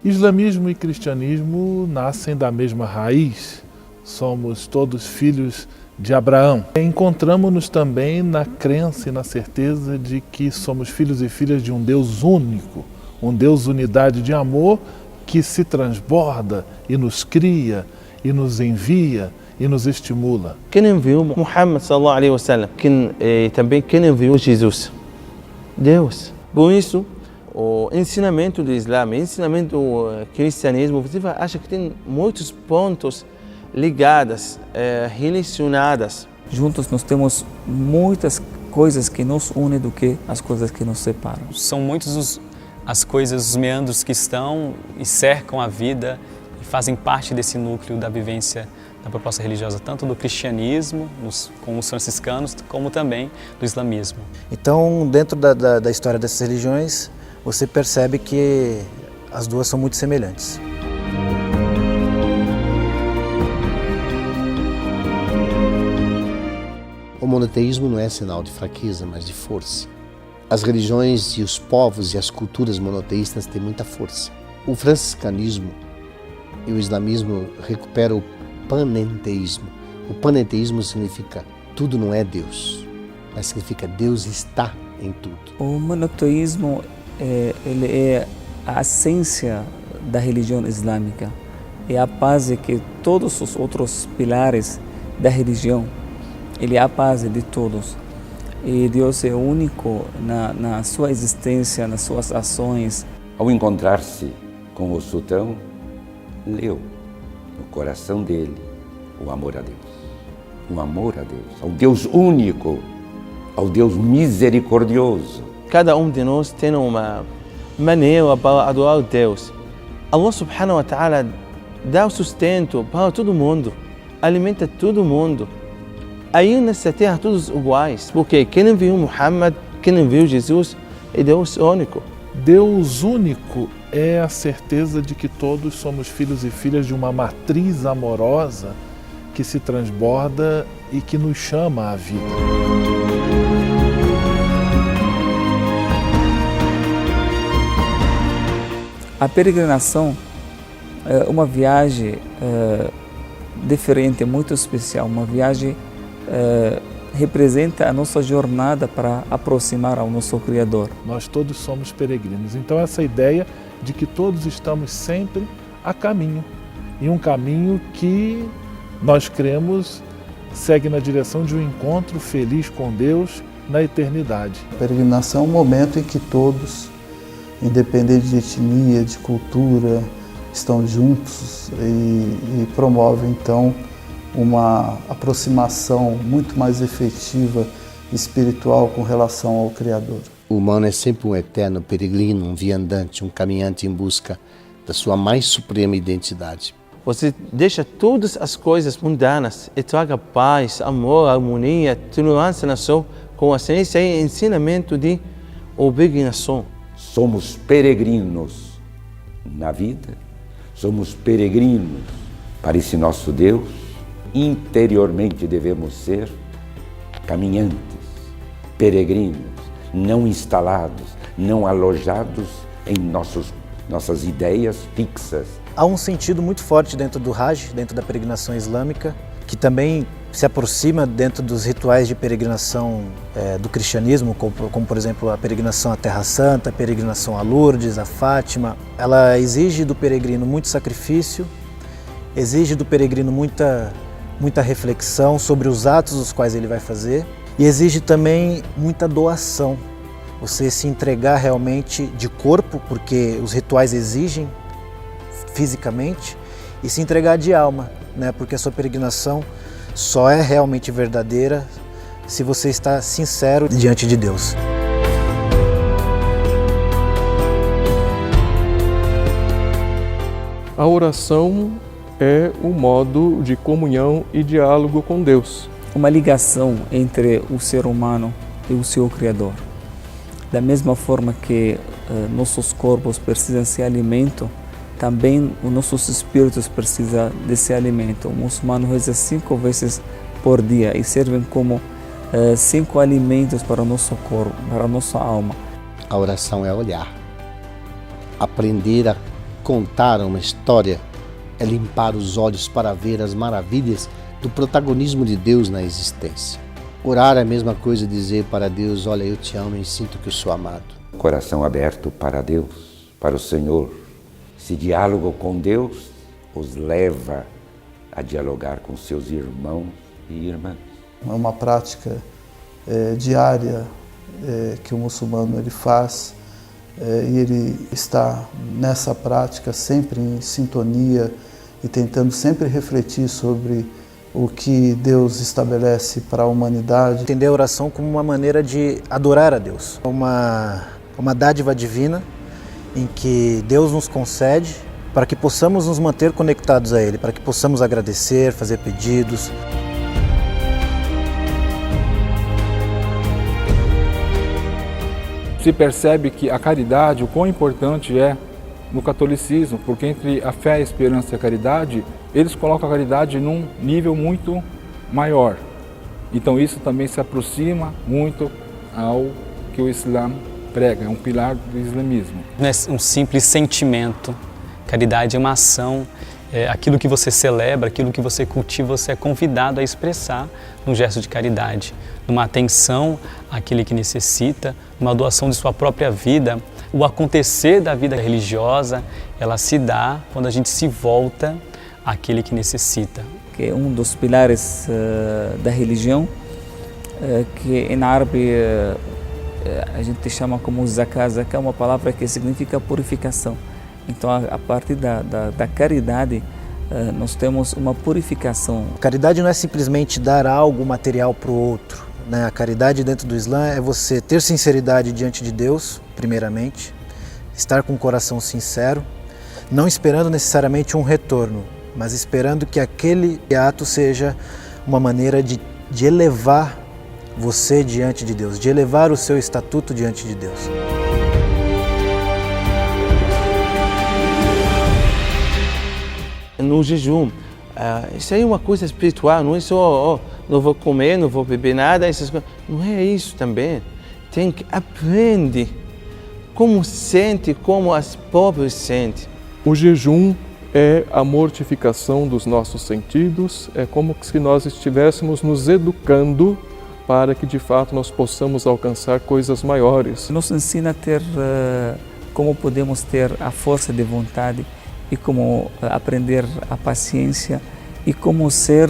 Islamismo e cristianismo nascem da mesma raiz. Somos todos filhos de Abraão. Encontramos-nos também na crença e na certeza de que somos filhos e filhas de um Deus único, um Deus unidade de amor que se transborda e nos cria e nos envia e nos estimula. Quem enviou Muhammad sallallahu alaihi wasallam? Também quem enviou Jesus? Deus. Por isso, o ensinamento do Islã, o ensinamento do cristianismo, você acha que tem muitos pontos ligados, relacionados. Juntos nós temos muitas coisas que nos unem do que as coisas que nos separam. São muitos as coisas, os meandros que estão e cercam a vida e fazem parte desse núcleo da vivência da proposta religiosa, tanto do cristianismo, com os franciscanos, como também do islamismo. Então, dentro da história dessas religiões, você percebe que as duas são muito semelhantes. O monoteísmo não é sinal de fraqueza, mas de força. As religiões e os povos e as culturas monoteístas têm muita força. O franciscanismo e o islamismo recuperam o panenteísmo. O panenteísmo significa tudo não é Deus, mas significa Deus está em tudo. O monoteísmo ele é a essência da religião islâmica. É a base que todos os outros pilares da religião, ele é a base de todos. E Deus é único na sua existência, nas suas ações. Ao encontrar-se com o sultão, leu no coração dele o amor a Deus. O amor a Deus, ao Deus único, ao Deus misericordioso. Cada de nós tem uma maneira para adorar a Deus. Allah subhanahu wa ta'ala dá o sustento para todo mundo, alimenta todo mundo. Aí nessa terra todos iguais, porque quem enviou Muhammad, quem enviou Jesus é Deus único. Deus único é a certeza de que todos somos filhos e filhas de uma matriz amorosa que se transborda e que nos chama à vida. A peregrinação é uma viagem diferente, muito especial, uma viagem representa a nossa jornada para aproximar ao nosso Criador. Nós todos somos peregrinos, então essa ideia de que todos estamos sempre a caminho, e um caminho que nós cremos segue na direção de um encontro feliz com Deus na eternidade. A peregrinação é um momento em que todos, independente de etnia, de cultura, estão juntos e promovem então uma aproximação muito mais efetiva e espiritual com relação ao Criador. O humano é sempre um eterno peregrino, um viandante, um caminhante em busca da sua mais suprema identidade. Você deixa todas as coisas mundanas e traga paz, amor, harmonia, tolerância na sua consciência e ensinamento de obrigação. Somos peregrinos na vida, somos peregrinos para esse nosso Deus. Interiormente devemos ser caminhantes, peregrinos, não instalados, não alojados em nossas ideias fixas. Há um sentido muito forte dentro do Hajj, dentro da peregrinação islâmica, que também se aproxima dentro dos rituais de peregrinação do cristianismo, como por exemplo a peregrinação à Terra Santa, a peregrinação a Lourdes, a Fátima. Ela exige do peregrino muito sacrifício, exige do peregrino muita reflexão sobre os atos os quais ele vai fazer e exige também muita doação. Você se entregar realmente de corpo, porque os rituais exigem fisicamente, e se entregar de alma, né? Porque a sua peregrinação só é realmente verdadeira se você está sincero diante de Deus. A oração é um modo de comunhão e diálogo com Deus. Uma ligação entre o ser humano e o seu Criador. Da mesma forma que nossos corpos precisam de alimento, também os nossos espíritos precisam desse alimento. O muçulmano reza 5 vezes por dia e servem como 5 alimentos para o nosso corpo, para a nossa alma. A oração é olhar, aprender a Contar uma história é limpar os olhos para ver as maravilhas do protagonismo de Deus na existência. Orar é a mesma coisa dizer para Deus, olha, eu te amo e sinto que eu sou amado. Coração aberto para Deus, para o Senhor. Esse diálogo com Deus os leva a dialogar com seus irmãos e irmãs. É uma prática diária que o muçulmano ele faz e ele está nessa prática sempre em sintonia e tentando sempre refletir sobre o que Deus estabelece para a humanidade. Entender a oração como uma maneira de adorar a Deus, uma dádiva divina em que Deus nos concede para que possamos nos manter conectados a Ele, para que possamos agradecer, fazer pedidos. Se percebe que a caridade, o quão importante é no catolicismo, porque entre a fé, a esperança e a caridade, eles colocam a caridade num nível muito maior. Então isso também se aproxima muito ao que o Islã prega, é um pilar do islamismo. Não é um simples sentimento, caridade é uma ação, aquilo que você celebra, aquilo que você cultiva, você é convidado a expressar num gesto de caridade, numa atenção àquele que necessita, numa doação de sua própria vida. O acontecer da vida religiosa, ela se dá quando a gente se volta àquele que necessita. Que é um dos pilares da religião, que em árabe a gente chama como zakah. Zakah é uma palavra que significa purificação. Então, a partir da caridade, nós temos uma purificação. Caridade não é simplesmente dar algo material para o outro, né? A caridade dentro do Islã é você ter sinceridade diante de Deus, primeiramente, estar com o coração sincero, não esperando necessariamente um retorno, mas esperando que aquele ato seja uma maneira de elevar você diante de Deus, de elevar o seu estatuto diante de Deus. No jejum, isso aí é uma coisa espiritual, não é só, não vou comer, não vou beber nada, essas coisas. Não é isso também. Tem que aprender como sente, como as pobres sentem. O jejum é a mortificação dos nossos sentidos, é como se nós estivéssemos nos educando para que de fato nós possamos alcançar coisas maiores. Nos ensina a ter, como podemos ter a força de vontade e como aprender a paciência e como ser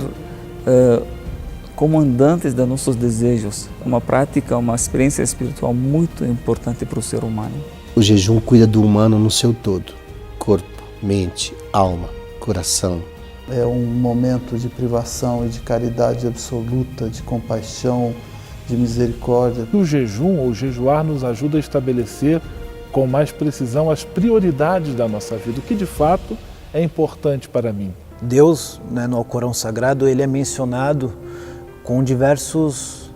comandantes dos nossos desejos. Uma prática, uma experiência espiritual muito importante para o ser humano. O jejum cuida do humano no seu todo, corpo, mente, alma, coração. É um momento de privação e de caridade absoluta, de compaixão, de misericórdia. O jejum ou jejuar nos ajuda a estabelecer com mais precisão as prioridades da nossa vida, o que de fato é importante para mim. Deus, né, no Alcorão Sagrado, ele é mencionado com diversos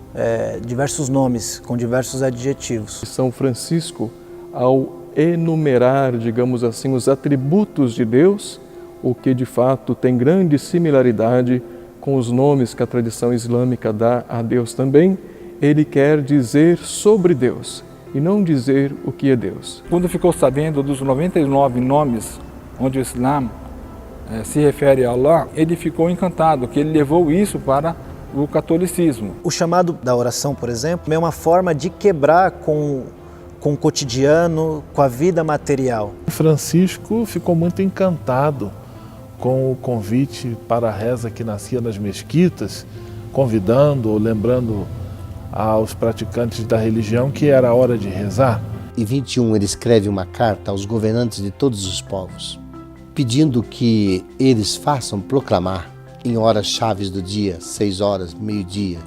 nomes, com diversos adjetivos. São Francisco, ao enumerar, digamos assim, os atributos de Deus, o que de fato tem grande similaridade com os nomes que a tradição islâmica dá a Deus também, ele quer dizer sobre Deus e não dizer o que é Deus. Quando ficou sabendo dos 99 nomes onde o Islã se refere a Allah, ele ficou encantado, que ele levou isso para o catolicismo. O chamado da oração, por exemplo, é uma forma de quebrar com o cotidiano, com a vida material. Francisco ficou muito encantado com o convite para a reza que nascia nas mesquitas, convidando ou lembrando aos praticantes da religião que era a hora de rezar. Em 21 ele escreve uma carta aos governantes de todos os povos, pedindo que eles façam proclamar em horas chaves do dia, 6 horas, meio-dia,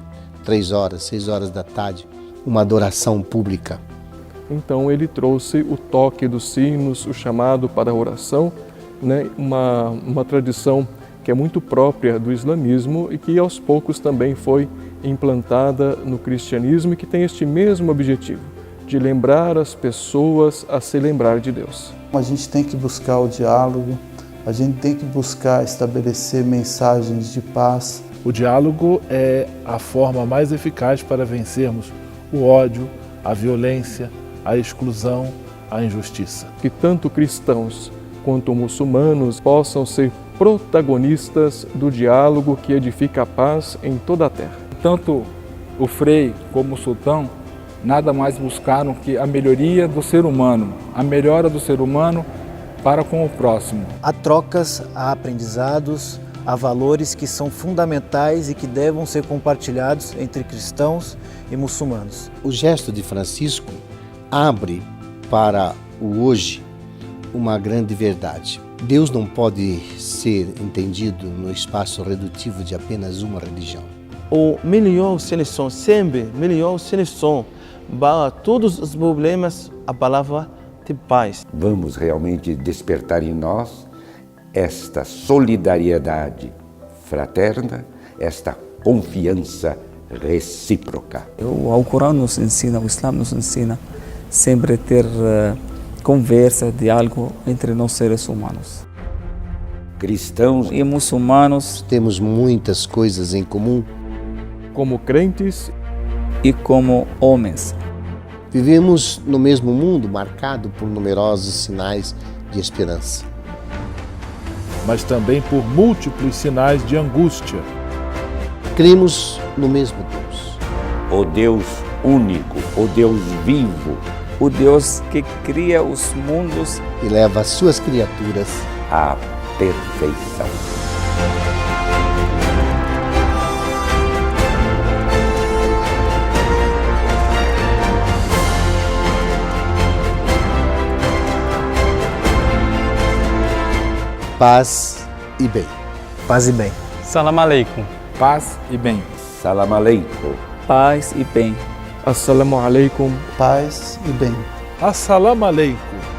3 horas, 6 horas da tarde, uma adoração pública. Então ele trouxe o toque dos sinos, o chamado para a oração, né? uma tradição que é muito própria do islamismo e que aos poucos também foi implantada no cristianismo e que tem este mesmo objetivo, de lembrar as pessoas a se lembrar de Deus. A gente tem que buscar o diálogo, a gente tem que buscar estabelecer mensagens de paz. O diálogo é a forma mais eficaz para vencermos o ódio, a violência, a exclusão, a injustiça. Que tanto cristãos quanto muçulmanos, possam ser protagonistas do diálogo que edifica a paz em toda a terra. Tanto o Frei como o sultão nada mais buscaram que a melhoria do ser humano, a melhora do ser humano para com o próximo. Há trocas, há aprendizados, há valores que são fundamentais e que devem ser compartilhados entre cristãos e muçulmanos. O gesto de Francisco abre para o hoje uma grande verdade. Deus não pode ser entendido no espaço redutivo de apenas uma religião. A melhor solução, sempre melhor solução para todos os problemas, a palavra de paz. Vamos realmente despertar em nós esta solidariedade fraterna, esta confiança recíproca. O Alcorão nos ensina, o Islã nos ensina sempre ter conversa, diálogo entre nós seres humanos. Cristãos e muçulmanos temos muitas coisas em comum. Como crentes e como homens. Vivemos no mesmo mundo marcado por numerosos sinais de esperança. Mas também por múltiplos sinais de angústia. Cremos no mesmo Deus. O Deus único, o Deus vivo. O Deus que cria os mundos e leva as suas criaturas à perfeição. Paz e bem. Paz e bem. Salam aleikum. Paz e bem. Salam aleikum. Paz e bem. Assalamu alaikum. Paz e bem. Assalamu alaikum.